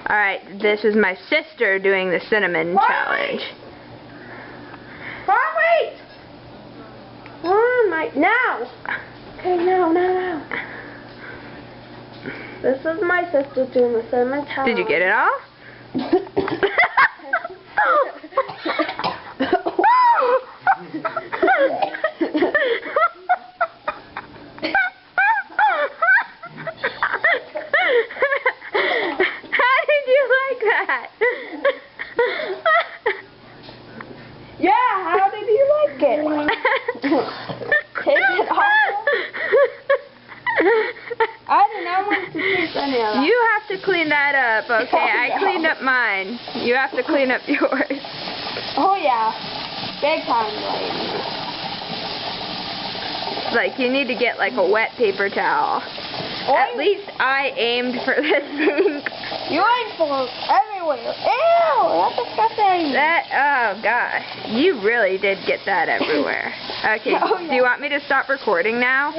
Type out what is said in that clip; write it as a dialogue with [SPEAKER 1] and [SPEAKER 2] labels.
[SPEAKER 1] Alright, this is my sister doing the cinnamon challenge.
[SPEAKER 2] Wait! Where am I? Now! Okay, now. This is my sister doing the cinnamon challenge.
[SPEAKER 1] Did you get it all? How did you like that?
[SPEAKER 2] Yeah, how did you like it? Take it off. I did not want to taste any of that.
[SPEAKER 1] You have to clean that up, okay? I cleaned up mine. You have to clean up yours.
[SPEAKER 2] Oh yeah, big time, lady.
[SPEAKER 1] Like, you need to get like a wet paper towel. At least I aimed for this sink.
[SPEAKER 2] You aimed for everywhere. Ew, that's disgusting.
[SPEAKER 1] Oh gosh, you really did get that everywhere. Okay,
[SPEAKER 2] Oh, yeah.
[SPEAKER 1] do you want me to stop recording now?